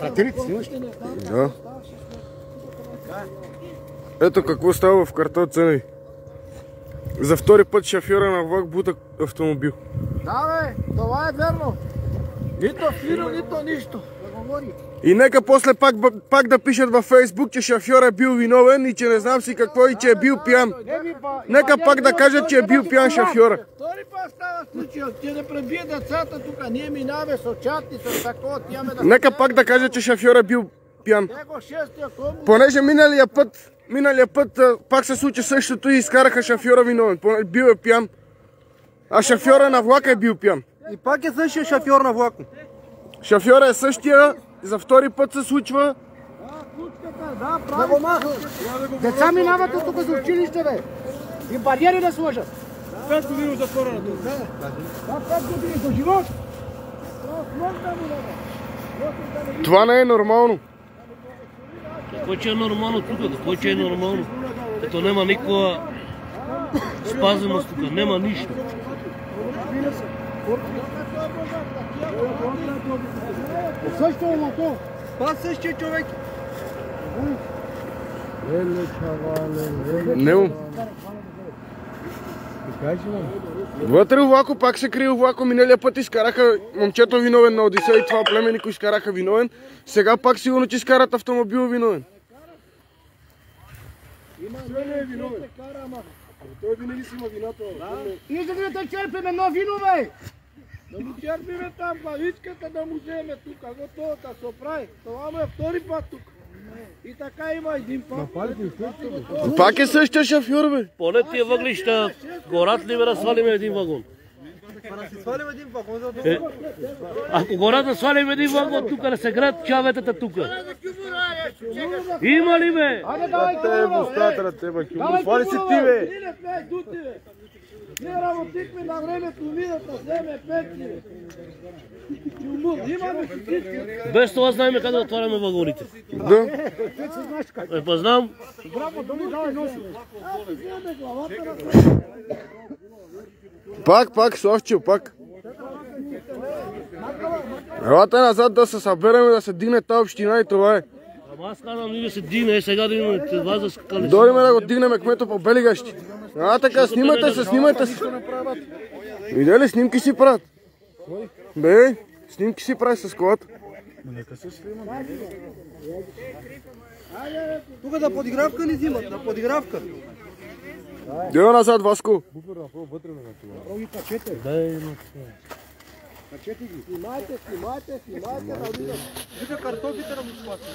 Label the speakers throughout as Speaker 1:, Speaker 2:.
Speaker 1: Фратерите си имаш?
Speaker 2: Да. Ето какво става в квартал Цаневи. За втори път шофьора на влак бута автомобил.
Speaker 3: Да бе, това е верно. Нито фино, нито нищо.
Speaker 2: И нека после пак да пишат във Фейсбук, че шофьор е бил виновен и че не знам си какво и че е бил пиян. Нека пак да кажат, че е бил пиян шофьора.
Speaker 3: Втори път става случай, ти да пребие децата тук, ние минаваме с очати, с такова, тяме да...
Speaker 2: Нека пак да кажат, че шофьор е бил пиян. Понеже миналия път пак се случи същото и изкараха шофьора виновен. Бил е пиян. А шофьора на влака е бил пиян.
Speaker 1: И пак е същия шофьор на влака.
Speaker 2: Шофьора е същия, за втори път се случва.
Speaker 3: Да го махат. Деца минават тук за училище, бе. И бариери да сложат. 5 години затвора на това. Да, 5 години до живот.
Speaker 2: Това не е нормално.
Speaker 4: Какво че е нормално тук? Какво че е нормално? Като нема никаква спазеност тук, нема нищо.
Speaker 3: Също е на то.
Speaker 1: Това същия човек.
Speaker 2: Не. Вътре у влако пак се крие у влако. Миналия път изкараха момчето виновен на Одисея и това племенико изкараха виновен. Сега пак сигурно, че изкарат автомобил виновен.
Speaker 3: Свене е виновен. Той винаги си има вината. И за да черпим едно вино, бе! Да му черпиме там главичката, да му вземе тук. Готово да се оправи. Това му е втори път тук. И така има един път.
Speaker 2: Пак е същия шофьор, бе.
Speaker 4: Поне тия въглища, гората ли бе да свалим един вагон?
Speaker 1: Да си свалим един вагон, за да...
Speaker 4: Ако гората свалим един вагон тук, да се град чаветата тук. Има ли, бе?
Speaker 2: Те бустата, те бе, свали си ти, бе.
Speaker 3: Ние работихме на времето, видата вземе петки. Имаме всички.
Speaker 4: Без това знаем как да отваряме вагоните.
Speaker 2: Да.
Speaker 4: Па знам.
Speaker 3: Браво, да ми давай носи. Вземе главата на...
Speaker 2: Пак, Славчо, пак. Елате назад да се съберем и да се дигне тази община и това е.
Speaker 4: Ама аз казвам, ние се дигне, сега да имаме това за скали.
Speaker 2: Дойдем да го дигнем кмето по Белигащи. А така, снимайте се. Видели, снимки си правят. Бе, снимки си прави с колата.
Speaker 1: Нека се снима. Тук да подигравка ли взимат? На подигравка.
Speaker 2: Дела назад, Васко.
Speaker 3: Качете ги. Снимайте.
Speaker 1: Вика картофите да му спасят.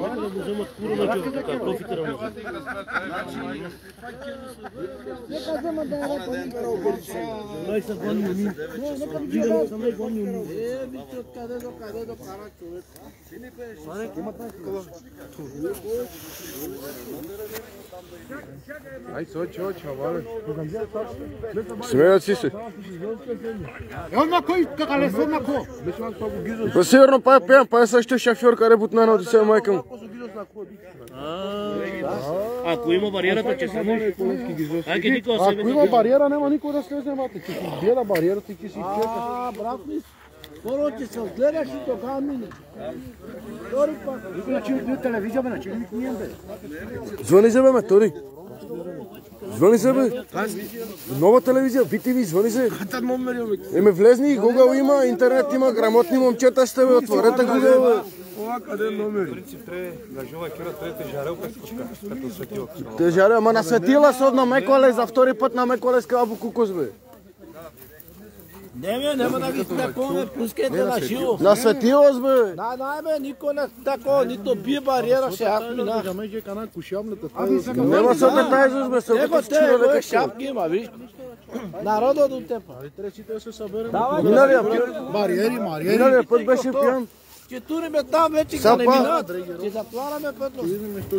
Speaker 4: Нека да го вземат кура, картофите да му вземат.
Speaker 3: Нека вземат да
Speaker 4: Най-са гонни уни. Дигаме са най-гонни уни.
Speaker 3: Вижте откъде до къде до кара човек.
Speaker 2: Ай, чавале. Смеят си се. Па сигурно па е пиян, па е същия шофьор, къде бутна на Одисея майка му.
Speaker 4: Ако има бариерата, че се може.
Speaker 1: Ако има бариера, няма никой да слезе вътре. Че си гледа бариерата и ти си чека.
Speaker 3: Брат ми, скоро че се отгледаш и тогава мине. Втори път. Никой начали гледа телевизия, бе, начали никой не бе.
Speaker 2: Звъни се, бе, Тори. Звъни се, бе. Нова телевизия, BTV, звъни се. Еме влезни и Google има, интернет има, грамотни момчета сте, бе, отворете Google, бе.
Speaker 1: Това къде е номер? Принцип трябва на жива кира, трябва жарелка като светила.
Speaker 2: Те жарел, ама на светила са на Меколе, за втори път на Меколе с кабо кукус, бе.
Speaker 3: Не, няма да ги такова, пускайте на живо.
Speaker 2: На светила, бе.
Speaker 3: Да, бе, никой не такова, нито бие бариера, ще аз минах.
Speaker 2: Нема се опитай, бе, се
Speaker 3: Него
Speaker 2: опитай,
Speaker 3: те,
Speaker 2: човека.
Speaker 3: шапки има, виж. Народа до теб.
Speaker 2: Миналия път беше пиян.
Speaker 3: Че туриме там вече да не минат. Че затваряме пътно.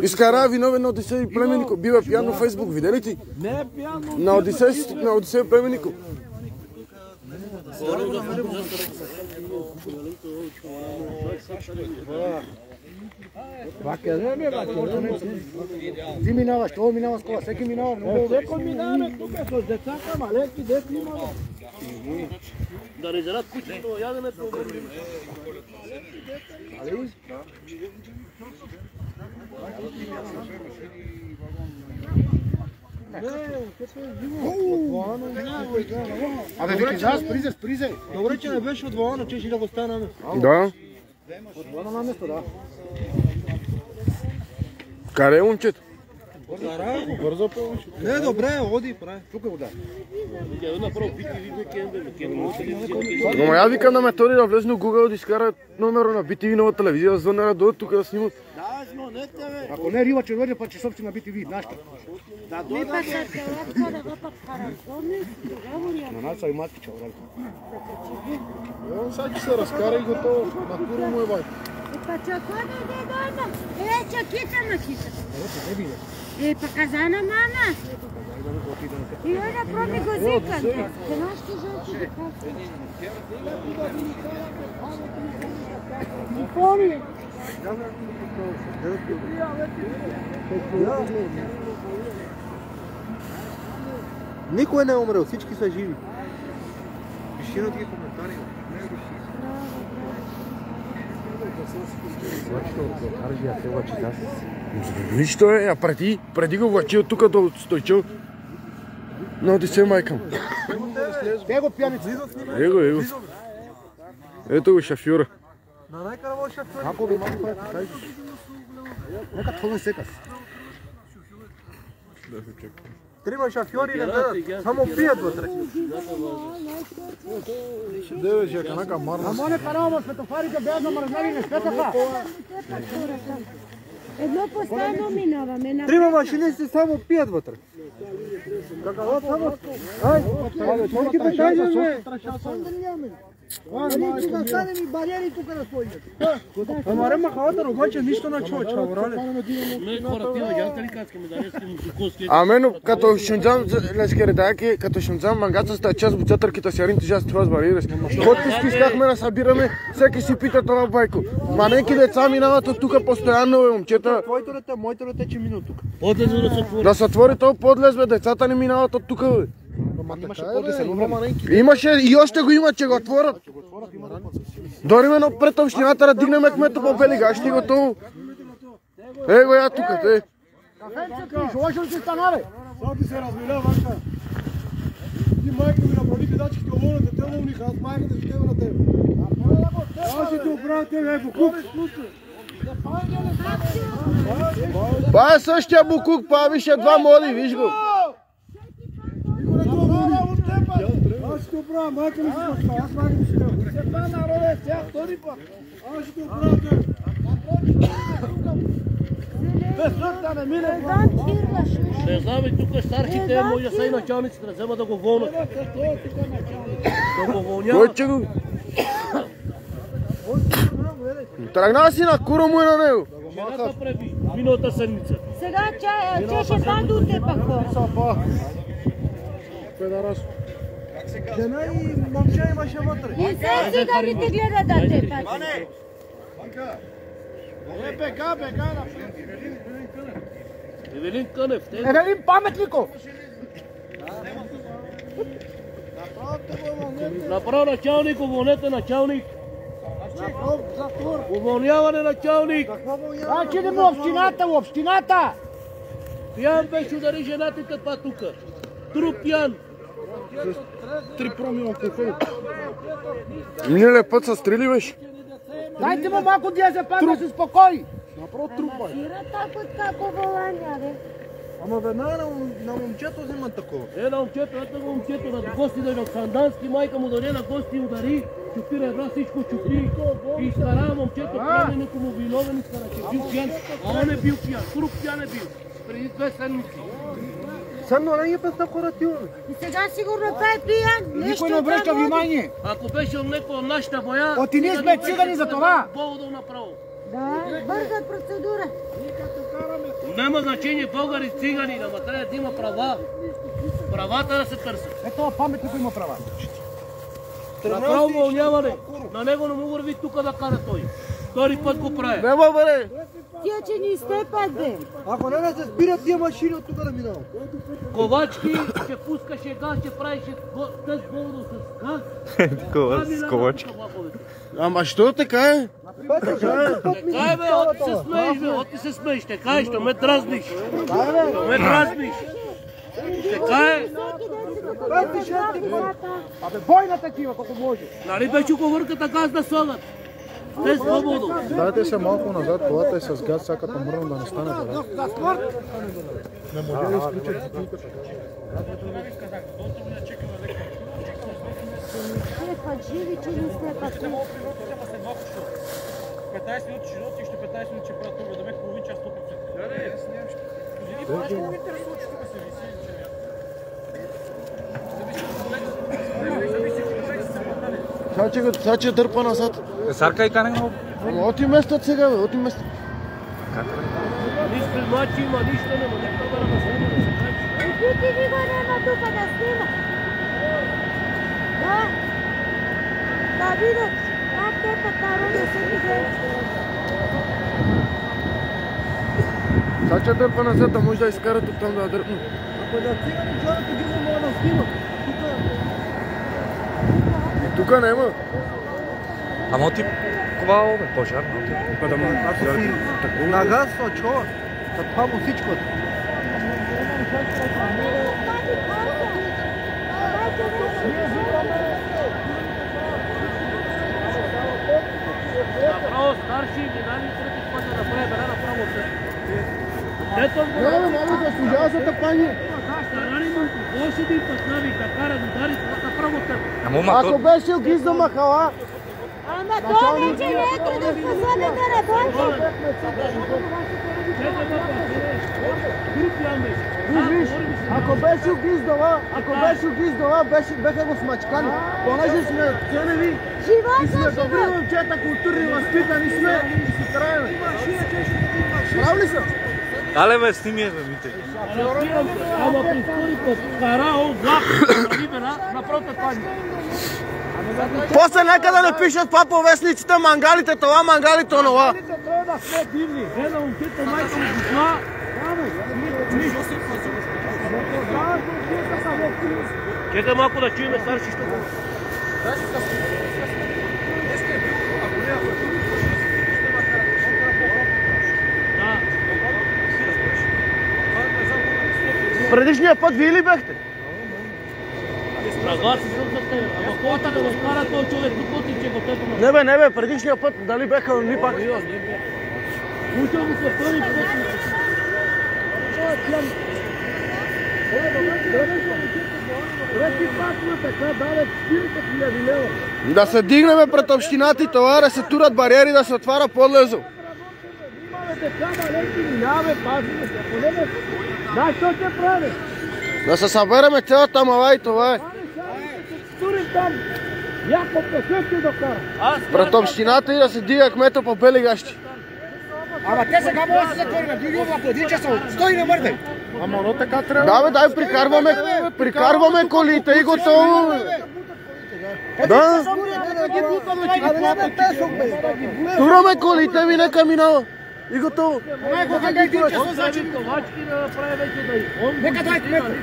Speaker 2: Изкара виновен на Одисей и племенико. Бива пиян на Фейсбук, видели ти?
Speaker 3: Не е пияно.
Speaker 2: На Одисей и племенико.
Speaker 3: Ти минаваш, това минава с кола, всеки минава. Веко минаваме тук с децата, маленки дети имаме.
Speaker 4: Да не зарад кучето, яденето.
Speaker 3: Абе, вики, зас, призе. Добре, че не беше от Валана, че ще да го станаме.
Speaker 2: Да.
Speaker 3: От Валана на место, да.
Speaker 2: Къде е момчето?
Speaker 3: Бързо повече. Не, добре, оди, прави. Тук го да.
Speaker 2: Но я викам на Методи да влезне в Google да изкара номера на BTV нова телевизия, да звънне да дойдат тук да снимат.
Speaker 3: Да, звънете, бе. Ако не Рива Червеня, па че собствен на BTV, нашата. Да, дойда, бе. На нас са и матки, чаврали.
Speaker 1: Сега че се разкара и готово. На куро му е бай.
Speaker 5: Pa čako da ide dojda? Čakita makita. Pa kazana mama. I onda probi go zikan. Znaš ti želci da kako? Помни.
Speaker 3: Никой не е умрел, всички са живи. Пиши на тия коментари.
Speaker 2: Нищо е, а преди го влачил тук до стойчил. Но ти се майкам.
Speaker 3: Его пияница.
Speaker 2: Его. Ето го шофьора.
Speaker 3: На най-караво шофьор. Ако ви малко прави, нека това секас. Трима шофьори не гледат, само пият вътре.
Speaker 1: Деве, жека, нака марна.
Speaker 3: Ама не караво, светофарите бяха замръзнали, не светаха.
Speaker 5: Едно постоянно минаваме.
Speaker 3: Трима машинисти само пият вътре. Ай, колки покажем, бе? Тук стане ми бариери тук да стоите. Ама рема халата обаче нищо на човеча, брале.
Speaker 2: Амен, като шунзам лескередайки, като шунзам мангаца част буцатърките си аринти жас това бариерес. Отпуски искахме да събираме, всеки си пита това байко. Манеки деца минават от тук постоянно, бе, момчета.
Speaker 3: Твоето дете, моето дете, че мина тук.
Speaker 2: Да се отвори този подлез, бе, децата не минават от тук, бе. Имаше и още го има, че го отворят. Дори ме напред общината да дигнеме кмета по Белига, ще готово. Его я тук, те.
Speaker 3: Лошо си стана, бе. Сега ти се размиля, Ванка. Ти майка ми наболи бедачките, омона дете ловниха, аз майката ще тебе на тебе. Аз си те оправя тебе, Букук.
Speaker 2: Па е същия Букук, па више два моли, виж го.
Speaker 3: Аз ще те оправя, майка ми си пъкна, аз майка ми си тебе. Се па народе, сега втори път. Аз ще те оправя тебе.
Speaker 4: Не знам и тук старшите, може са и началниците, да взема да го вълнат. Да го вълняват.
Speaker 2: Кой че го? Тръгна си на кура му и на него.
Speaker 4: Жената преби, миналата седмица.
Speaker 5: Сега че ще паду от тепако.
Speaker 1: Педарас.
Speaker 3: Жена и момче имаше вътре.
Speaker 5: И сега циганите гледат да тепат.
Speaker 3: Бега,
Speaker 4: Евелин Кънев.
Speaker 3: Евелин Паметников!
Speaker 4: Направо началник, уволнете началник. Уволняване началник.
Speaker 3: Значи ли му общината?
Speaker 4: Пиян беше удари жената и тъпа тука. Труп пиян.
Speaker 1: Три проми алкохол.
Speaker 2: Миналия път са стрели, беше.
Speaker 3: Дайте му малко диазепам да се спокои.
Speaker 1: Направо трупа.
Speaker 5: Сира tako kako volanja, бе.
Speaker 3: Ама веднага на момчето взимат такова.
Speaker 4: На момчето, ето го момчето, на гости дойде от Сандански, майка му дойде на гости и удари, чупира една всичко чупи и изкара момчето, племеннико му виновен, изкара, че бил пиян, а он е бил пиян, труп пиян е бил, преди 2 седмици.
Speaker 3: Само не ги пъста хората.
Speaker 5: И сега сигурно той е пиян.
Speaker 3: Никой не обръща внимание.
Speaker 4: Ако беше някой от нашата боя,
Speaker 3: Оти ние сме цигани за това.
Speaker 4: поводом направо.
Speaker 5: Да, бърза процедура.
Speaker 4: Няма значение българи, цигани, ама трябва да има права. Правата да се търсят.
Speaker 3: Ето паметник има права.
Speaker 4: Направо вълняване. На него не му върви тук да кара той. Втори път го прави.
Speaker 2: Нема, бе.
Speaker 5: Тия, че ни изтепат, бе.
Speaker 3: Ако не се спират тия машини от тук да минават.
Speaker 4: Ковачки ще пускаше газ, ще правише тъс болно с газ.
Speaker 2: Такова, с ковачки. Ама що така е?
Speaker 4: Кай бе, оти се смееш бе, оти се смееш, ще кай, що ме дразниш. Що ме дразниш. Ще кай.
Speaker 3: Абе, бой на такива, колко може.
Speaker 4: Нали беше уговорката газ да слагат? Те свободно.
Speaker 1: Дайте се малко назад, колата е с газ, сега като мръвам да не стане бе. Не може да изключат бутилката.
Speaker 5: Живи, че не сте пък.
Speaker 6: 15 минути ще носи, още 15 минути ще правят тук, да ме половин час тук.
Speaker 2: Сега че дърпа назад.
Speaker 6: Сарка и канен много.
Speaker 2: Оти местат сега бе, оти местат.
Speaker 4: Нищо мачи има, нищо нема, не камера да снима, да се качи.
Speaker 5: Ти ви го няма тук да снима. Да? Да видят как те пътаро да се видят.
Speaker 2: Сега че дърпа назад, да може да изкарат оттам да дърпнат.
Speaker 3: Ако да стигане джората, ги не мога да снима.
Speaker 2: И тука нема.
Speaker 6: Ама ти кова бе, пожар,
Speaker 3: Ако си нагасва чова, да това му всичко.
Speaker 4: Направо старши и минали трети път да направи, бе, направо се. Ето го.
Speaker 2: Мама, да служава за тъпани.
Speaker 4: Старани му, още един път навик да кара да удари, това направо те.
Speaker 2: Ако беше огиз за махала,
Speaker 5: Ама то вече не е като способен да работи.
Speaker 2: ако беше огиз дала, беха го смачкани. Понеже сме ценеви и
Speaker 5: Живота,
Speaker 2: сме добри момчета, културни, възпитани сме и си траеме. Прав ли са?
Speaker 6: Але бе, сними бе, мите.
Speaker 4: Ама при втори път кара он влак, направо те пани.
Speaker 2: После нека да не пишат това по вестниците, мангалите това, мангалите онова.
Speaker 3: Трябва да сме дивни.
Speaker 4: Гледа момчета, майка му дошла. Чекай малко да чуем старши, що го.
Speaker 2: Предишния път вие ли бехте?
Speaker 4: Съгласен съм с теб. Ама колата да разкара този човек, тук че го тъпа.
Speaker 2: Не бе, предишния път дали беха ни пак?
Speaker 4: Учил го се втори път.
Speaker 2: Да се дигнеме пред общината и това, да се турат бариери, да се отваря подлезо. Да се събереме цялата мала и това е. Пред общината и да се дига кмета по бели гащи.
Speaker 3: Ама те сега могат да се затворим. Други облако, един часов. Стой и не мърдай.
Speaker 1: Ама но така трябва.
Speaker 2: Да бе, дай прикарваме колите и готово. Да. Тураме колите, ми нека минава. И готово.
Speaker 3: Нека дай кмета.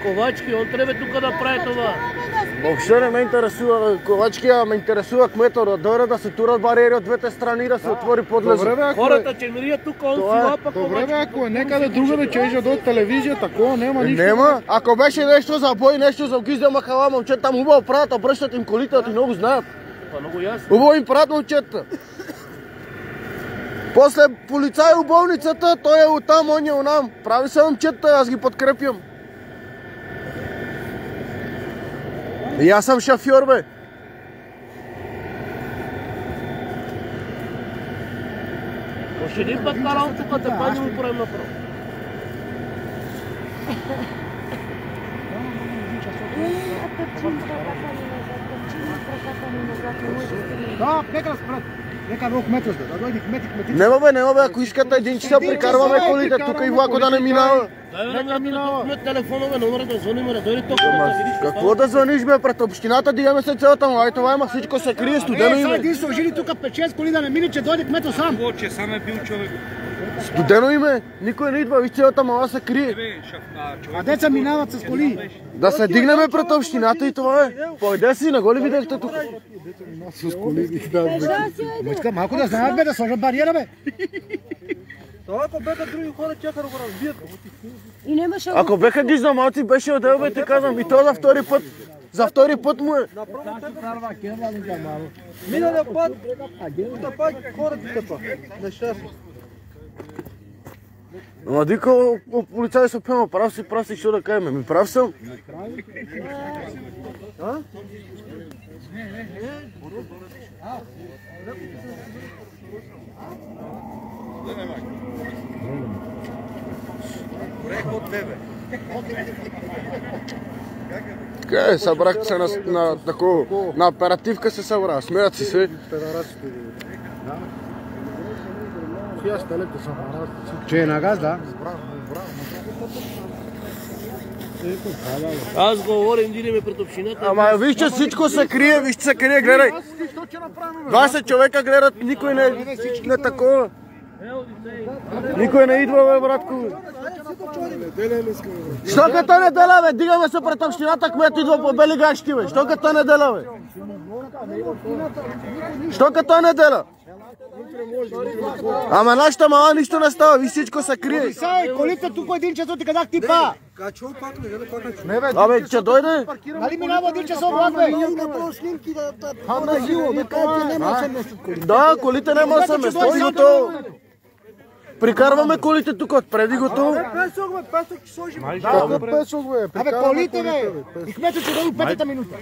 Speaker 4: Ковачки, он трябва тук да прави това.
Speaker 2: Въобще не ме интересува ковачки, а ме интересува кмета да дойде да се турат бариери от двете страни, да се отвори подлезо.
Speaker 4: Хората чермирия тук, он си лапа
Speaker 1: Добре бе, ако е некъде другаде, че иже до телевизия, такова няма нищо.
Speaker 2: Нема, ако беше нещо за бой, нещо за огизда махала, момчета там хубаво правят, обръщат им колите, ти много знаят.
Speaker 4: много ясно.
Speaker 2: Хубаво им правят момчета. После полицай у болницата, той е оттам, он е онам. Прави се момчета, аз ги подкрепям. И аз съм шофьор, бе.
Speaker 4: Още един път карал тук, те пани му правим направо.
Speaker 3: Да, нека да спрат. Нека много кмет разда, да дойде кмет и кметица.
Speaker 2: Нема бе, ако искате един часа прикарваме колите, тук и влако да не минава.
Speaker 4: Нека минава. Телефонове номера да звъним, да дойде тук.
Speaker 2: Какво да звъниш бе, пред общината, дигаме се цялата му, ай това има, всичко се крие, студено
Speaker 3: Сега
Speaker 2: име.
Speaker 3: един сложили тук 5-6 коли да не мине, че дойде кмето сам.
Speaker 6: Че сам е бил човек.
Speaker 2: Студено им е, никой не идва, виж цялата мала се крие.
Speaker 3: А деца минават с коли.
Speaker 2: Да се дигнеме пред общината и това е. Пойде си, не го ли видяхте тук?
Speaker 1: С коли, да.
Speaker 3: Малко да знаят, бе, да сложат бариера, бе.
Speaker 6: Ако бяха други хора, чака да го разбият.
Speaker 5: И нямаше...
Speaker 2: Ако беха ги знамалци, беше отдел, бе, те казвам. И то за втори път. За втори път му е.
Speaker 6: Миналия път, пак хората тъпа. Нещастно.
Speaker 2: Ама дика полицай се пема, прав си, що да кажем. Ми прав съм. Така е, събрах се на оперативка се събра, смеят си се.
Speaker 3: Че е на газ, да.
Speaker 4: Аз говорим, дидеме пред общината.
Speaker 2: Ама виж, че всичко се крие, гледай. 20 човека гледат, никой не такова. Никой не идва, бе, братко. Що като неделя, бе? Дигаме се пред общината, кмет идва по бели гащи, бе. Що като неделя, бе? Що като неделя? Ама нашата мала нищо не става, виж, всичко се крие.
Speaker 3: Колите тук един час ти казах типа.
Speaker 2: Абе, че дойде?
Speaker 3: Нали минава един час влак, бе?
Speaker 2: Да, колите няма да се местят, готово. Прикарваме колите тук, отпреди готово.
Speaker 1: Какъв песок, бе?
Speaker 3: Абе, колите, бе! И кмето че дойде петата минута.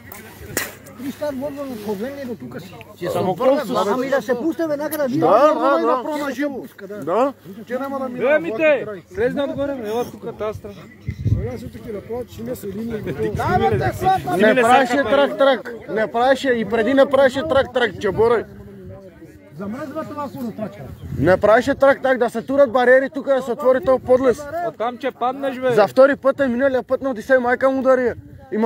Speaker 3: Ами да се пусте веднага да видим.
Speaker 2: Да.
Speaker 1: Че няма да минава.
Speaker 6: Емите, слезна отгоре, ела тук тази страна.
Speaker 2: Не правеше трак. Не правеше и преди не правеше трак, чеборе.
Speaker 3: Замръзва това суротрачка.
Speaker 2: Не правеше трак, да се турат бариери тук, да се отвори този подлез.
Speaker 6: Оттам, че паднеш, бе.
Speaker 2: За втори път е миналия път на Одисей, майка му удари. И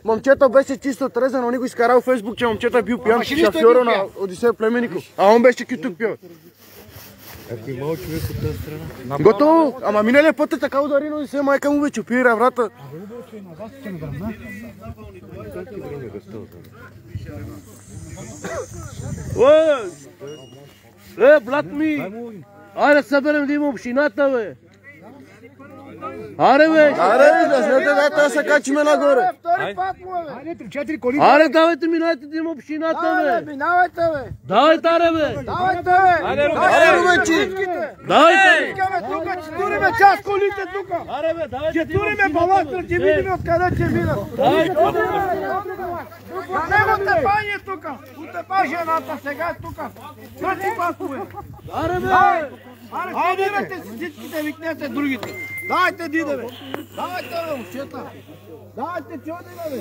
Speaker 2: момчето беше чисто трезен, он го изкарал в Фейсбук, че момчето е бил пиян шофьора на Одисей Племенников. А он беше кютук пил. Готово, ама миналия път е така удари на Одисей, майка му бе чупира врата.
Speaker 4: Брат ми! Айде съберем да има общината, бе! Аре, бе!
Speaker 2: Да знаете, да се качиме нагоре.
Speaker 3: Айде, 3-4 коли.
Speaker 4: Аре, давайте, минайте да има общината, бе!
Speaker 3: Минавайте, бе!
Speaker 4: Давайте, аре, бе!
Speaker 3: Давайте, бе!
Speaker 2: Аре, рубечи!
Speaker 4: Давайте!
Speaker 3: Тук, че туриме част колите тук!
Speaker 4: Аре, бе, давайте!
Speaker 3: Че туриме баластра, че видим откъде че минат! Него тепание тук! Утепа жената сега тук! Тръци пасове!
Speaker 4: Аре, бе!
Speaker 3: Айде, дирете си всичките, викнете другите! Дайте, диде, бе! Давайте, бе, момчета! Давайте, чудина, бе!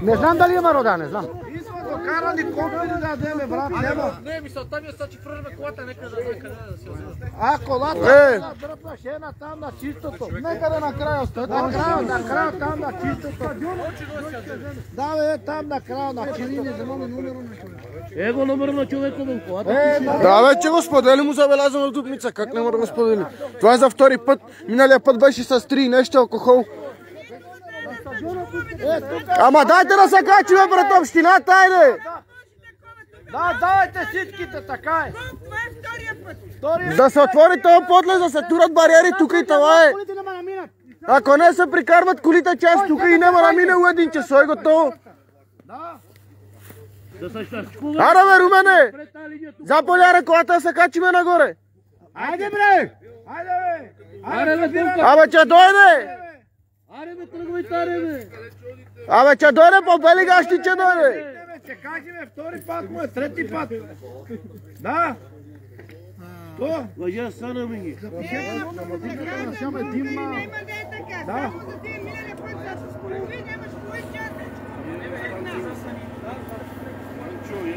Speaker 3: Не знам дали има рода, не знам. Докарани колко ли да дадеме, брат, нема.
Speaker 6: Не, мисълта ми е са, че фръгнем колата, нека да знае къде да се вземе.
Speaker 3: А, колата дръпна шена там на чистото. Нека да накрая остане. Накрая там на чистото. Да, бе, там накрая на чистото.
Speaker 4: Его номер на човека в колата.
Speaker 2: Да, бе, че го сподели, му забелязваме в Дупница. Как не мога да го сподели? Това е за втори път. Миналия път беше с 3 нещо алкохол. Ама дайте да се качиме пред общината, айде!
Speaker 3: Да, давайте всичките, така е.
Speaker 2: Да се отвори този подлез, да се турат бариери тук и това е. Ако не се прикарват колите част тук и няма да мине един часой, е готово. Аре, бе, Румене! Заполяре колата да се качиме нагоре.
Speaker 3: Айде, бре! Айде, бе!
Speaker 2: Абе, че дойде!
Speaker 4: Аре, бе, тръгвайте, аре, бе!
Speaker 2: Абе, че дойде по бели гащи, че дойде!
Speaker 3: Ще кажем втори път му е, трети път. Да. То?
Speaker 4: Лъжа стана ми ги.
Speaker 3: Да.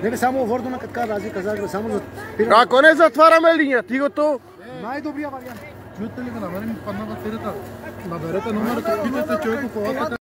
Speaker 3: Не бе, само Вордона като каза, аз ви казах, бе, само за...
Speaker 2: Ако не затваряме линия, ти готово?
Speaker 3: Най-добрия вариант.
Speaker 1: Чуете ли да намерим падна батерията? Наберете номерата, питайте човек по колата.